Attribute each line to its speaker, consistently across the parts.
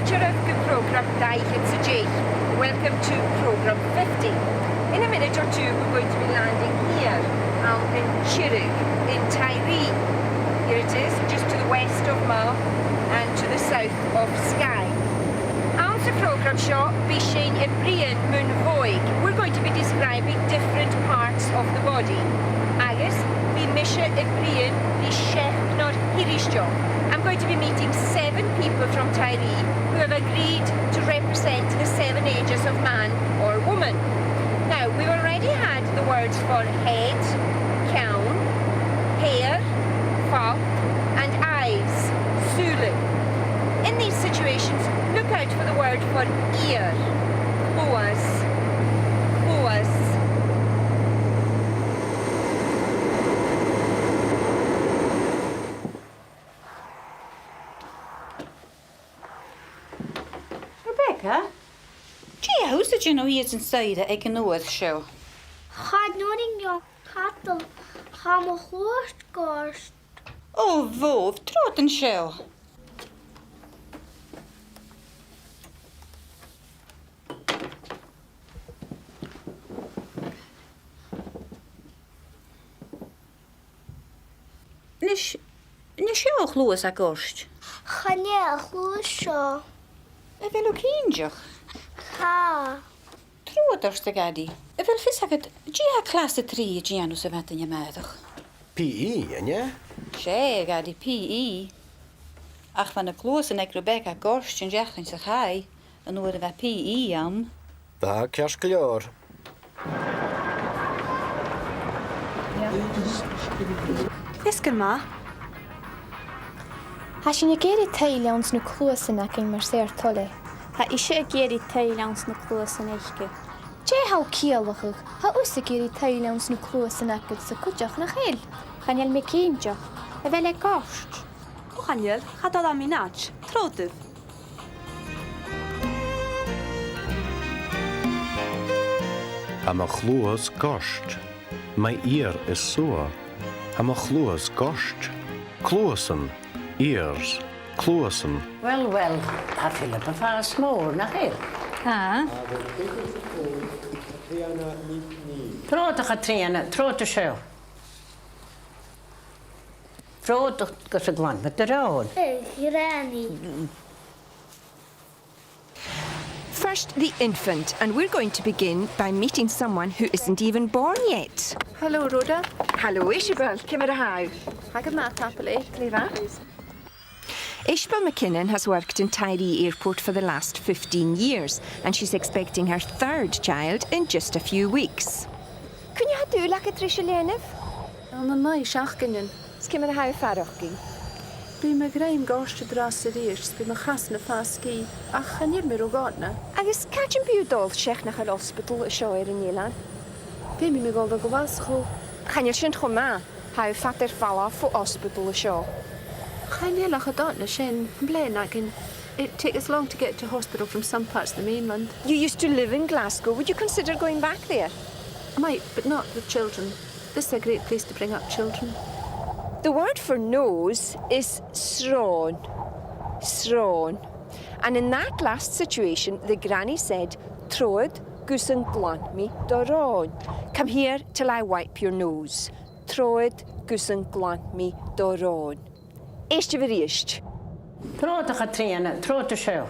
Speaker 1: Chirach go program Gàidhlig sa J. Welcome to program 50. In a minute or two, we're going to be landing here out in Chirach, in Tiree. Here it is, just to the west of Mull and to the south of Skye. On the program show, Bishain e Brian Mun Voig. We're going to be describing different parts of the body. Agus, Bi Misha e Brian, Bi Shechnod Hirishjo. I'm going to be meeting 7 people from Tiree who have agreed to represent the 7 ages of man or woman. Now, we've already had the words for head, caun, hair, fop, and eyes, sulu. In these situations, look out for the word for ear, boas, boas.
Speaker 2: Rebecca? Gee, how's did you know he is inside ag an north show?
Speaker 3: Chad noring jo cattle ham a hoort gorst.
Speaker 2: Oh, vov, trot an show. Nis show chlúas a gorst.
Speaker 3: Chane a chloos seo.
Speaker 2: A fel o cínjoch.
Speaker 3: Ha.
Speaker 2: Trot ors da gadi. A fel fys agad, gi ha class a 3 gianw sa fat yn ymadach.
Speaker 4: PE, ynye?
Speaker 2: Se, gadi, PE. Ach van y clwys yn eg Rebecca gorst yn jachlyn sa chai, yn oed efo PE am.
Speaker 4: Da, cers glor.
Speaker 5: Isgan ma?
Speaker 6: Ha sin géirí tailans na clúsan ac yn mar sér tolle.
Speaker 5: Ha isio géirí tailans na clúsan eichge.
Speaker 6: Dé ha cíalachach, ha usa géirí tailans na clúsan ac sa cwtioch na chael.
Speaker 5: Chanel me cínjo. A fel e gorst.
Speaker 7: O Chanel, chadal am i nach. Trodyf.
Speaker 4: Am a chlúas gorst. Mae ear is soa. Am a chlúas gorst. Clúasan, ears, clúasan.
Speaker 8: Wel, a Philip a fas môr na chi.
Speaker 2: Ha?
Speaker 8: Trodach a triana, trod y sio. Trodach gos y gwan, but the road.
Speaker 3: Granny.
Speaker 1: First, the infant, and we're going to begin by meeting someone who isn't even born yet.
Speaker 5: Hello, Rhoda.
Speaker 1: Hello, Isabel. Cymra how?
Speaker 5: Hagad ma tapale.
Speaker 1: Clever. Ishbel McKinnon has worked in Tiree Airport for the last 15 years, and she's expecting her 3rd child in just a few weeks.
Speaker 5: Kun je ha du like a trisha lenef?
Speaker 7: An an nai siachgynyn.
Speaker 5: Skimmer ha farachgi.
Speaker 7: Bi me greim gorst y dras yr eers, bi me chas na fas gi. A chanir mir o godna.
Speaker 5: Agus catchin biwdol siech nach yr hospital y sioer yn Ilan.
Speaker 7: Bi mi gold o gofascho.
Speaker 5: Chanir sy'n chwma. Ha fater falla ffo hospital y sio.
Speaker 7: Chanir lach a dot na shen, blaen agin. It takes us long to get to hospital from some parts of the mainland.
Speaker 5: You used to live in Glasgow. Would you consider going back there?
Speaker 7: I might, but not with children. This is a great place to bring up children.
Speaker 5: The word for nose is srón. Srón. And in that last situation, the granny said, Troed gusen glant me dorón. Come here till I wipe your nose. Troed gusen glant me dorón. Eist yfir eist.
Speaker 8: Trodach a triana, trod y sio.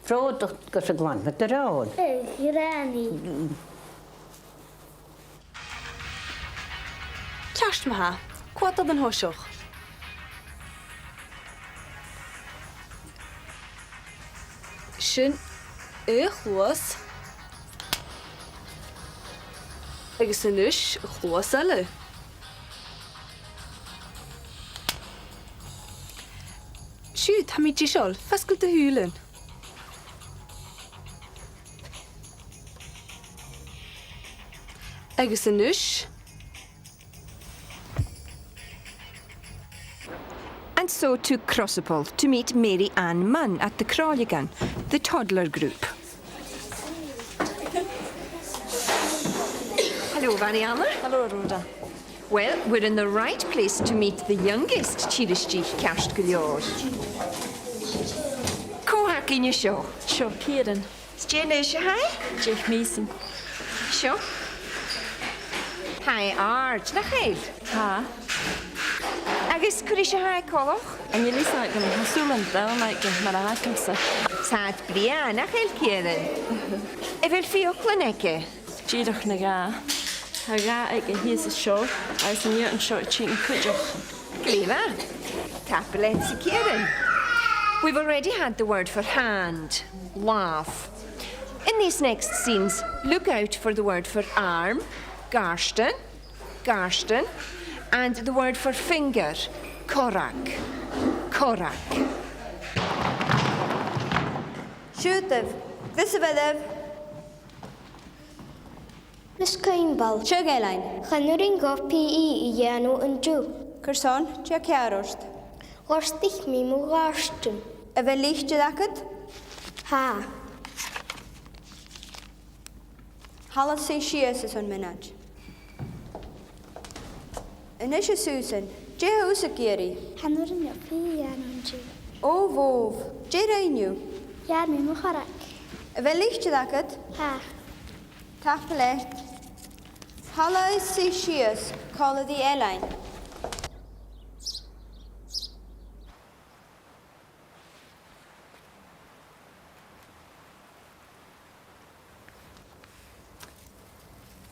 Speaker 8: Trodach gos y gwan, but the road.
Speaker 3: Granny.
Speaker 7: Ceast ma ha. Quatad an hoisioch. Sin chluas. Agus yn ish chluas ele. Siwt, ha mi gisol, fasgol dy hwlen. Agus yn ish.
Speaker 1: And so to Crossapole to meet Mary Ann Munn at the Crawligan, the toddler group. Hello, Mariana.
Speaker 7: Hello, Rhoda.
Speaker 1: Well, we're in the right place to meet the youngest Chiristich Kerst Gulior.
Speaker 5: Cohack in your show.
Speaker 9: Seo Kieran,
Speaker 5: Jennish, hi.
Speaker 9: Jake Mason.
Speaker 5: Show. Hi, Art. Na chael.
Speaker 9: Ha.
Speaker 5: Agus cwrisio hi coloch.
Speaker 9: An je lisa gan hasúlan dal na gan mar a hakamsa.
Speaker 5: Sad bria, na chael Kieran. Efel fioclan eke.
Speaker 9: Jíadach na ga. Ha ga ag a híos a seo, as an yurt an seo chín cuideach.
Speaker 5: Gleva. Tapelets Kieran. We've already had the word for hand, laugh. In these next scenes, look out for the word for arm, garston, and the word for finger, korak, korak.
Speaker 10: Siútah, Visabedh,
Speaker 3: Miss Cainbal.
Speaker 10: Seo Gaelain,
Speaker 3: Chanúrin go PE I dhéanú an dú.
Speaker 10: Cursán, Seo Cearúst.
Speaker 3: Gorstich mi mú gárstum.
Speaker 10: A bheith líchte dacad,
Speaker 3: Ha.
Speaker 10: Hallas sé sias is an minad. Inis a Susan, Dé ús a géirí,
Speaker 3: Chanúrin go PE dhéanú an dú.
Speaker 10: ó bhóh, Dé réiniu.
Speaker 3: Dhéan mi mú chorach.
Speaker 10: A bheith líchte dacad,
Speaker 3: Ha.
Speaker 10: Tapaleit. Hallas sé sias, cála dí Elain.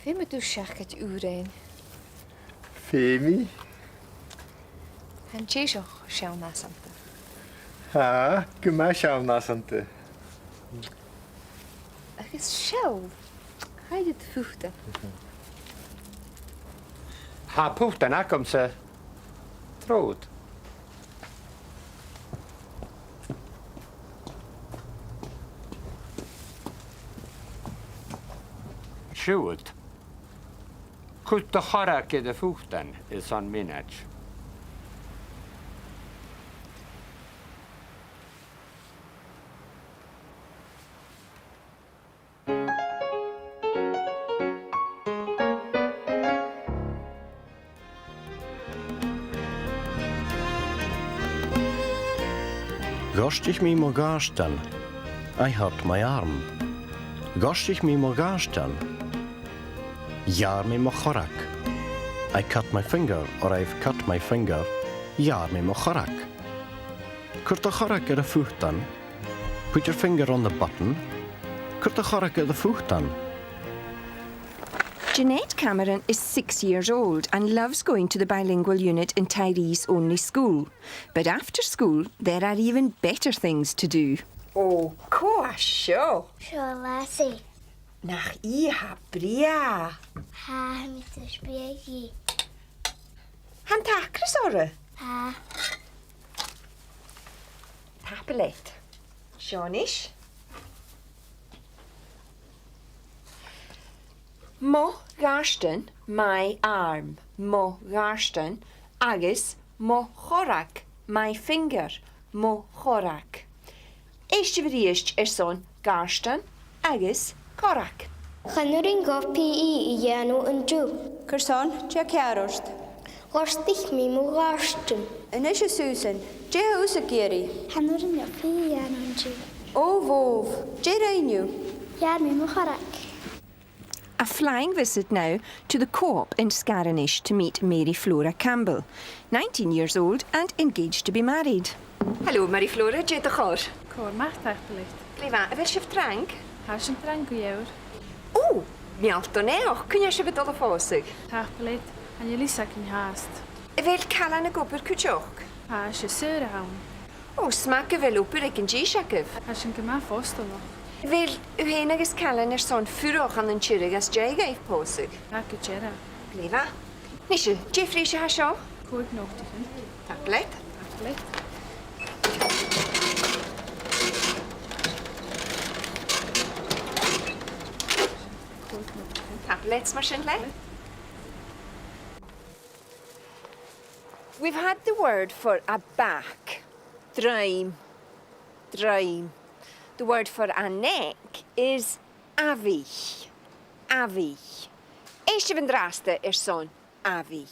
Speaker 5: Fe me dw siach at wren.
Speaker 11: Femi?
Speaker 5: Han tjesioch siawn na samta.
Speaker 11: Ha, gyma siawn na sante.
Speaker 5: Agus siaw. Haid het fwchta.
Speaker 11: Ha, pwftan ac om se. Trwd. Siwyd. Cwt o chora gyda fwftan is on minaj.
Speaker 4: Gost ich mi mo garstan, I hurt my arm. Gost ich mi mo garstan, jar mi mo chorak. I cut my finger, or I've cut my finger, jar mi mo chorak. Curt a chorak ar a fúchtan, put your finger on the button, curt a chorak ar a fúchtan.
Speaker 5: Jeanette Cameron is 6 years old and loves going to the bilingual unit in Tyree's only school. But after school, there are even better things to do. Oh, coa sio.
Speaker 3: Seo lassie.
Speaker 5: Nach I ha bria.
Speaker 3: Ha, mi tys biegi.
Speaker 5: Han tacris ora.
Speaker 3: Ha.
Speaker 5: Tapelet. Sionish. Mo garston, my arm. Mo garston, agus mo chorak, my finger. Mo chorak. Eiste vriest son garston, agus chorak.
Speaker 3: Chanúrin go PE I dhéanú an dú.
Speaker 10: Cursán, Seo Cearúst.
Speaker 3: Gorstich mi mú gárstum.
Speaker 10: Inis a Susan, Dé ús a géirí,
Speaker 3: Chanúrin go PE dhéanú an dú.
Speaker 10: ó bhóh, Dé réiniu.
Speaker 3: Dhéan mi mú chorach.
Speaker 5: A flying visit now to the co-op in Scarinish to meet Mary Flora Campbell, 19 years old and engaged to be married. Hello, Mary Flora, je de chor.
Speaker 7: Cor macht eigenlijk.
Speaker 5: Liva, a fel sif drank?
Speaker 7: Has een drank jou.
Speaker 5: O, mi alto neoch, kun je sif dolle fosig?
Speaker 7: Tapelit. En jullie zakken haast.
Speaker 5: A fel calan a goper kuchok.
Speaker 7: Has je zeuren houden.
Speaker 5: O, smak a fel oper ek yn g-shakif.
Speaker 7: Has een gema fostel nog.
Speaker 5: Fel, yw hen agos calan son ffwroch an yn chirig as jai gaif posig.
Speaker 7: Raak het jera.
Speaker 5: Liva, nisje, Jeffrey se hasio?
Speaker 7: Goed nog te gaan.
Speaker 5: Tablet.
Speaker 7: Tapelit.
Speaker 5: Tablets mar sin le. We've had the word for a back. Draim. Draim. The word for a neck is avi. Avi. Eiste van draste son avi.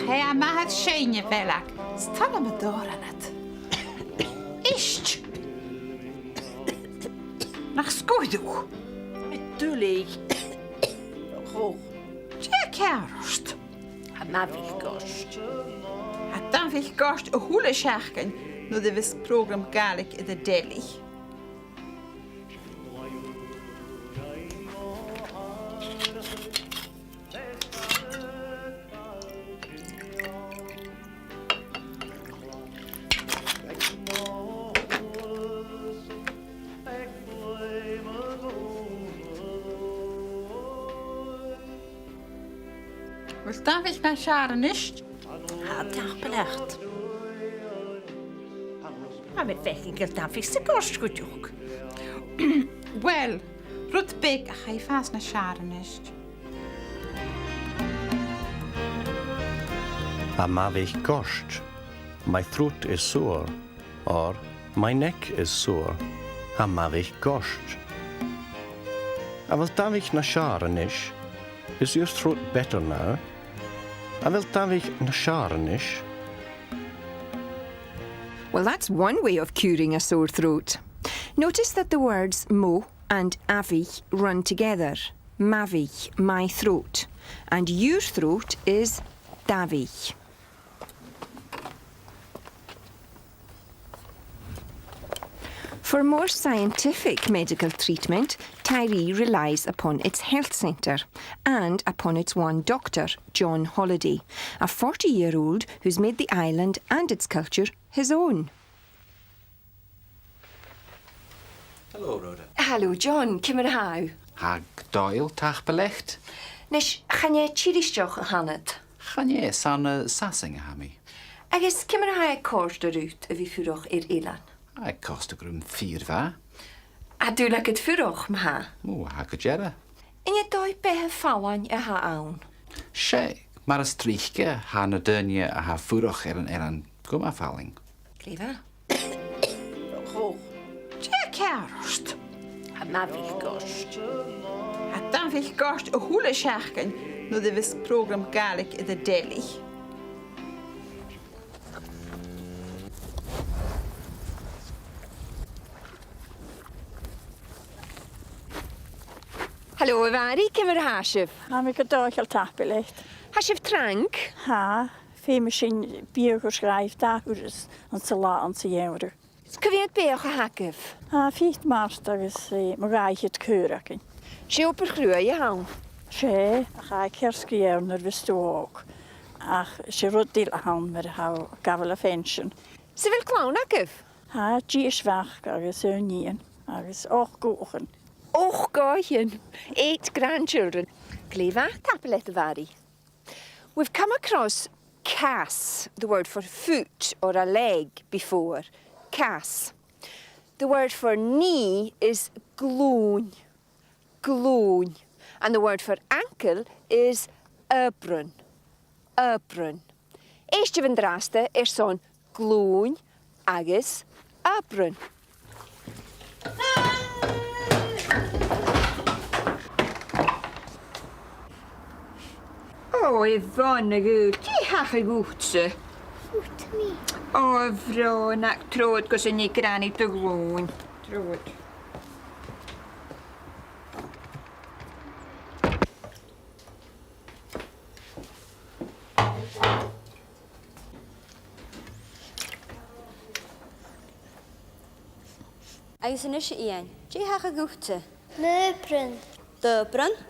Speaker 8: Hey, maar het scheine velak. Staan we door aan het.
Speaker 12: Gàidhlig.
Speaker 1: Dúlaigh.
Speaker 12: Oh, Dia cearst.
Speaker 1: A mavich gost.
Speaker 12: A dafydd gost o hwle siachgan no ddefys program Gaelic i Gàidhlig. Wel dafydd na siarad nisht.
Speaker 1: A tapelecht. A met fechyn gael dafich sy'n gost gwydwch.
Speaker 12: Wel, rwyd big a chai fas na siarad nisht.
Speaker 4: A mavich gost. My throat is sore, or my neck is sore. A mavich gost. A wel davich na sharenish, is your throat better now? A wel davich na sharenish.
Speaker 5: Well, that's one way of curing a sore throat. Notice that the words mo and avich run together. Mavich, my throat. And your throat is davich. For more scientific medical treatment, Tiree relies upon its health centre and upon its one doctor, John Holiday, a 40-year-old who's made the island and its culture his own.
Speaker 13: Hello, Rhoda.
Speaker 5: Hello, John. Cymr haw.
Speaker 13: Hag doil tapelecht.
Speaker 5: Nis, chan je chiristeoch a hanad?
Speaker 13: Chan je san sassing a hami.
Speaker 5: Agus cymr haw cwrs dy rwt y fi ffwroch i'r ilan?
Speaker 13: I cost a grum 4 va.
Speaker 5: A dwi lag yd ffwroch, ma ha?
Speaker 13: O, hag a jera.
Speaker 5: In je doi behe fawan y ha awn?
Speaker 13: She, mar a strichke ha na dynje a ha fwroch an gumafalling.
Speaker 5: Clefa?
Speaker 12: Oh, Dia cearst.
Speaker 1: A mavich gost.
Speaker 12: A dafydd gost o hwle siachgan no ddefys program Gaelic i Gàidhlig.
Speaker 5: Hallo, Evari, cymr hasif.
Speaker 14: Ha mi gydaich al tapelecht.
Speaker 5: Hasif trank?
Speaker 14: Ha, fe mi sy'n biog o schrijf dag wrys an sy la an sy euro.
Speaker 5: Sgyfiad beoch a hagif?
Speaker 14: Ha, fiet marst agos ma gaich het keuracin.
Speaker 5: Si op yr chrwy i hawn?
Speaker 14: Si, a cha kerski ewn ar fystu ook. Ach, si rwyd dil a hawn mer haw gafel a fension.
Speaker 5: Si fel glawn agif?
Speaker 14: Ha, gis fach agos yw'n nien, agos och gochen.
Speaker 5: Och, goeien. 8 grandchildren. Clefa, tapelet Evari. We've come across cas, the word for foot or a leg, before. Cas. The word for knee is glún. Glún. And the word for ankle is ybrwn. Ybrwn. Eistio fy'n draste son glún agos ybrwn.
Speaker 15: O, Yvonne, di hach y gwtse.
Speaker 3: Fwt mi.
Speaker 15: O, fro, nac trod gos yn ni grani dy glwn. Trod.
Speaker 10: Agus yn ysio ian, di hach a gwte?
Speaker 3: Möbryn.
Speaker 10: Dybryn?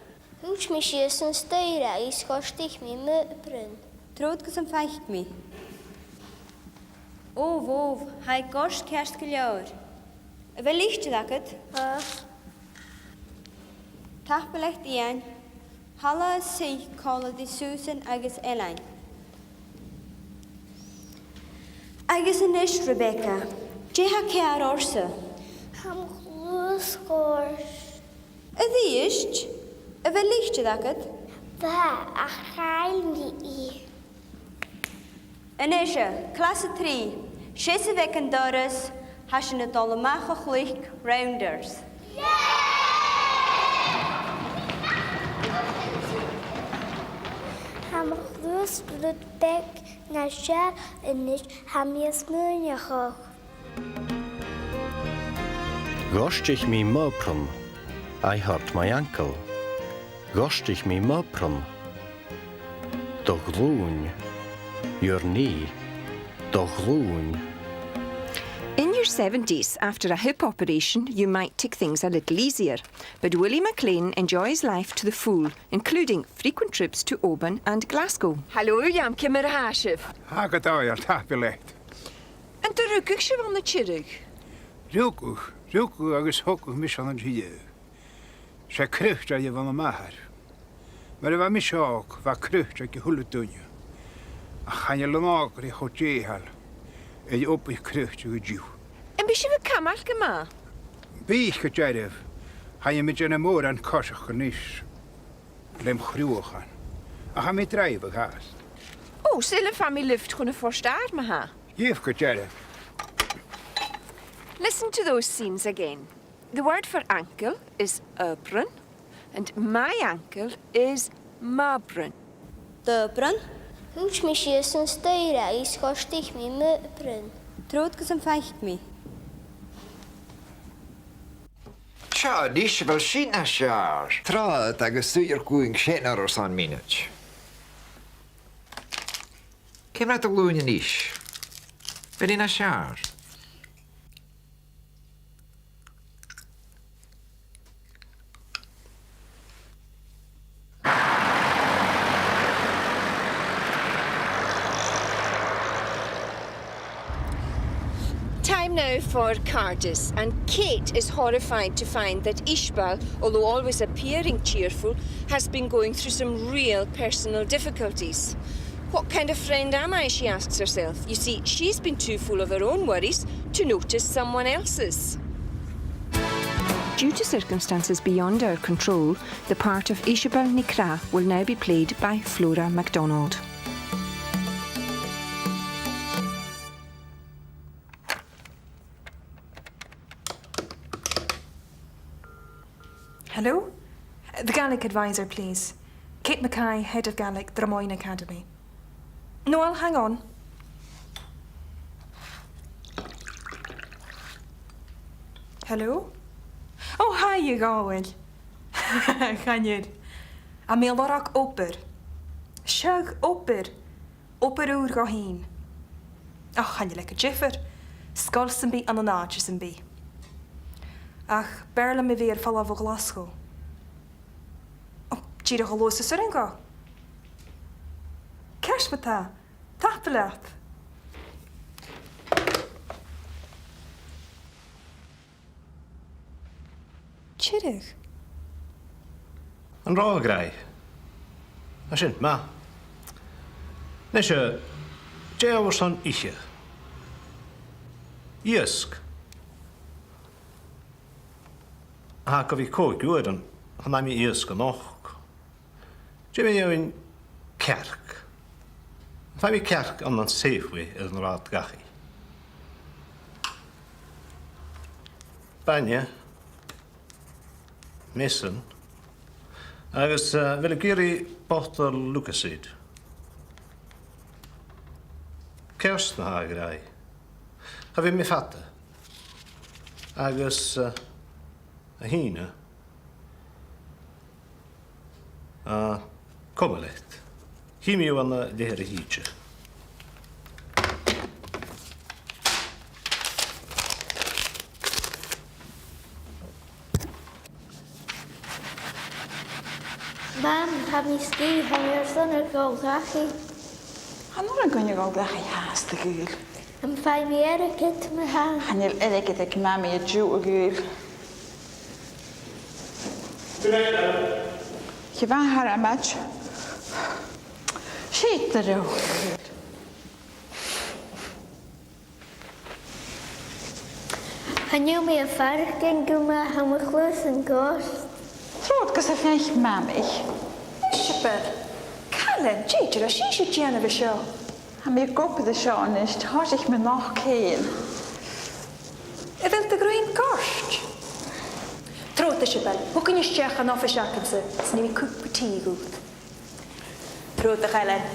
Speaker 3: Hwch mi sias yn styra i sgostich mi möbryn.
Speaker 10: Trod gys yn feicht mi. O, fof, hai gors kerst gyliawr. Y fe licht yd agad? Tapelecht ian, hala y sich cola di Susan agus Elaine. Agus yn ysg, Rebecca, di ha cear orsa?
Speaker 3: Ham chlwys gors.
Speaker 10: Y ddiysg? Y fe licht yd agad?
Speaker 3: Fa, a chael mi i.
Speaker 10: Yn eisiau, clas y 3, sies y fec yn dorys, hasyn y dolymach o chlich rounders.
Speaker 3: Ham chlwys bryd beg na siar yn eich ham ias myniachach.
Speaker 4: Gost ich mi möprun, I hurt my ankle. Gost ich mi möpren. Do glún. Your knee. Do glún.
Speaker 5: In your 70s, after a hip operation, you might take things a little easier. But Willie McLean enjoys life to the full, including frequent trips to Oban and Glasgow. Hallo, Jamke Marhashif.
Speaker 16: Hagad oer, tapilet.
Speaker 5: And the rukig she van the chirig.
Speaker 16: Rúcú agus thócú mis an tíú. sé crucht a je van mahar. Maar bha mis seach bha crucht a go thula dúine. A chaine lenágur I chodéhal é op I crucht go dú.
Speaker 5: En bí si bh camal go má?
Speaker 16: Bí go deireh, chaine mit an mór an cosach go níos. Lem chrúchan. A cha mi dreif a gas.
Speaker 5: Oh, sile fami luft chun a forstar ma ha.
Speaker 16: Gif go deireh.
Speaker 5: Listen to those seams again. The word for ankle is upran, and my ankle is mabran.
Speaker 10: Dubran?
Speaker 3: Hús mi sé san steire is gostich mi mupran.
Speaker 10: Tródgus an feicht mi.
Speaker 17: Seo, díos bhfuil sin na sear. Trád agus suúir cúing sénar or san mínut. Cém na do lúne níos? Bhí na sear.
Speaker 5: Time now for Cardis, and Kate is horrified to find that Ishbal, although always appearing cheerful, has been going through some real personal difficulties. What kind of friend am I, she asks herself. You see, she's been too full of her own worries to notice someone else's. Due to circumstances beyond our control, the part of Ishbal Nikra will now be played by Flora MacDonald.
Speaker 18: Hello? The Gaelic advisor, please. Kate Mackay, head of Gaelic, Dromoyne Academy. Noel, hang on. Hello? Oh, hi, you going? Gaan je? A mé lorach oper. Shug oper. Oper oer go heen. Ach, gaan je lekker jiffer. Skolsen bi an an aatjes bi. Ach, berle me weer fall af Glasgow. Oh, tjide geloose suringa. Kerstmata. Tapelat. Tjidig.
Speaker 4: An rá grai. A sin, ma. Nes je, déhar san iche. Iesk. Ha go bhí cóig uair an naimi iesk an och. Dé bhí in cerc. Fa bhí cerc an séfhfu an rád gachi. Banya. Mason, agus bhfuil géirí bótar Lucasid. Ceist na hagra. Ha bhí mi fatta. Agus a hína. Comalet. Híimiú anna léir a híte.
Speaker 3: Mam, heb mi ski, heb mi son er go gachi.
Speaker 12: Han o'r gynnu gol gachi has dy gyr.
Speaker 3: Am fai mi gyt me ha.
Speaker 12: Han il gyda cymami y jiw o gyr. Chyfa har amach. Shit dy rhyw.
Speaker 3: Han yw mi a farg yn gwma ham y chlwys yn gost.
Speaker 12: Trod gys a ffeich mami.
Speaker 18: Shipper. Callan, Giger, a she should Gianna the show.
Speaker 12: Ha mi gopið y sio nist, hos ich me noch cyn.
Speaker 18: E fel dy grwyn gorst. Trod y Shipper, hwg yn ysdiach an off y siacansa, sy'n ni cwp y tî gwyd. Trod y Callan,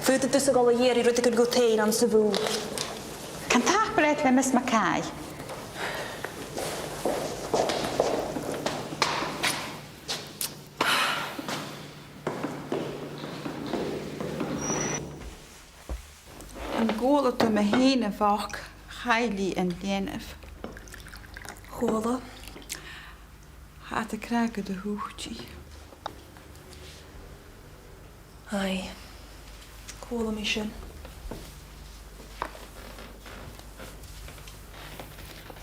Speaker 18: fwyd y dys o gol o ieri rwyd y gyrgw tein am syfw.
Speaker 12: Can tach bred le Miss Mackay. my heen vak, Gàidhlig en Dienef.
Speaker 18: Gola.
Speaker 12: Had de kraken de hoogtje.
Speaker 18: Ai. Gola mi sin.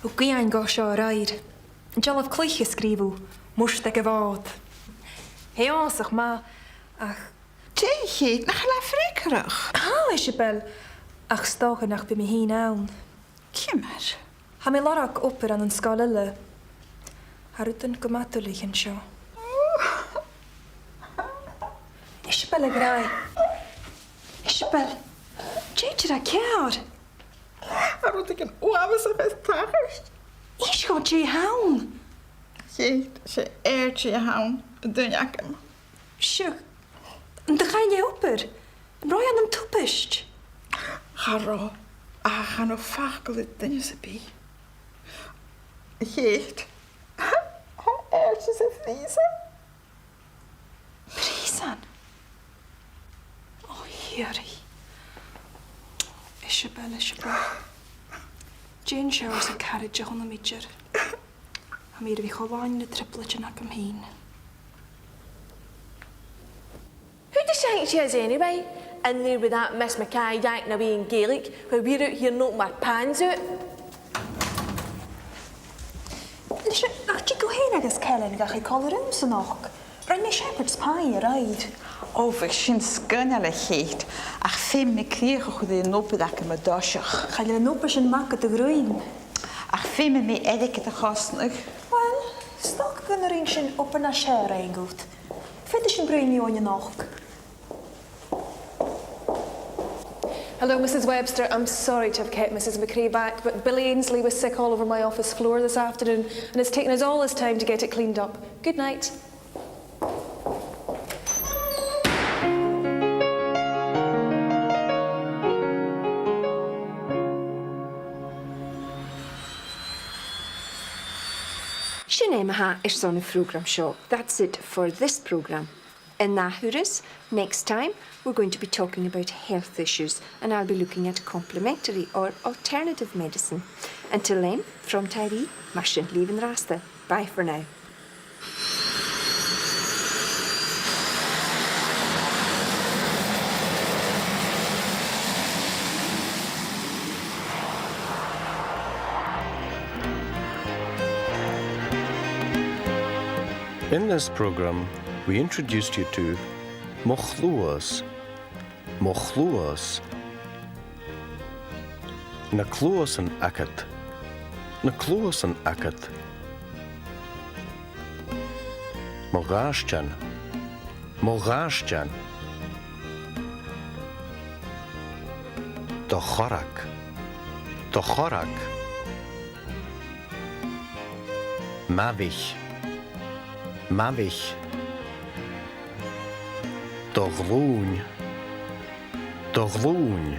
Speaker 18: O gian go seo raid. Yn jalaf clych ysgrifw, mwysd ag efod. He osach ma, ach...
Speaker 12: Tegen, nach la frikkerig.
Speaker 18: Ha, Isabel. Ach stochen ach by mi hi nawn.
Speaker 12: Kimmer.
Speaker 18: Ha mi lorach oper an yn sgalile. Harwydyn gymatulig yn sio. Isabel ag rai. Isabel. Jeitr a ciawr.
Speaker 12: Harwydyn yn oawas a beth tachast.
Speaker 18: Isgo je hawn.
Speaker 12: Jeet, ze eertje hawn, dun jakem.
Speaker 18: Sio. De ga je oper. Roi an yn tupist.
Speaker 12: Harro, a gaan of fakel het dun je bij. Jeet. Eertje ze vriezen.
Speaker 18: Vriezen? Oh, Heerie. Isabel, Isabel. Jane showers a carriage on the midger. I'm here to be gewoon the triplet and I come heen.
Speaker 19: Who decided she is anyway? In there with that Miss Mackay yanking away in Gaelic, while we're out here knocking our pans out.
Speaker 18: Listen, ach you go here agus Kellen gach I call her room so knock. Run me shepherd's pie ride.
Speaker 12: Over sin skynnele geet. Ach fim me kriege goed in noppe dat ik me dosig.
Speaker 18: Ga je een noppe zijn makken te groeien?
Speaker 12: Ach fim me edike te gastnig.
Speaker 18: Wel, stok kunnen er eentje op een asher eingoed. Vind je een bruin on je nog?
Speaker 20: Hello, Mrs. Webster. I'm sorry to have kept Mrs. McCrae back, but Billy Ainsley was sick all over my office floor this afternoon, and it's taken us all this time to get it cleaned up. Good night.
Speaker 5: Sinemaha is on a program show. That's it for this program. In Nahuris, next time we're going to be talking about health issues and I'll be looking at complementary or alternative medicine. Until then, from Tyree, Mashin Leven Rasta. Bye for now.
Speaker 4: In this program, we introduced you to Mochluas. Mochluas. Na Cluas an Akat. Na Cluas an Akat. Mogashjan. Mogashjan. Dochorak. Dochorak. Mavich. Mavich. Doglún. Doglún.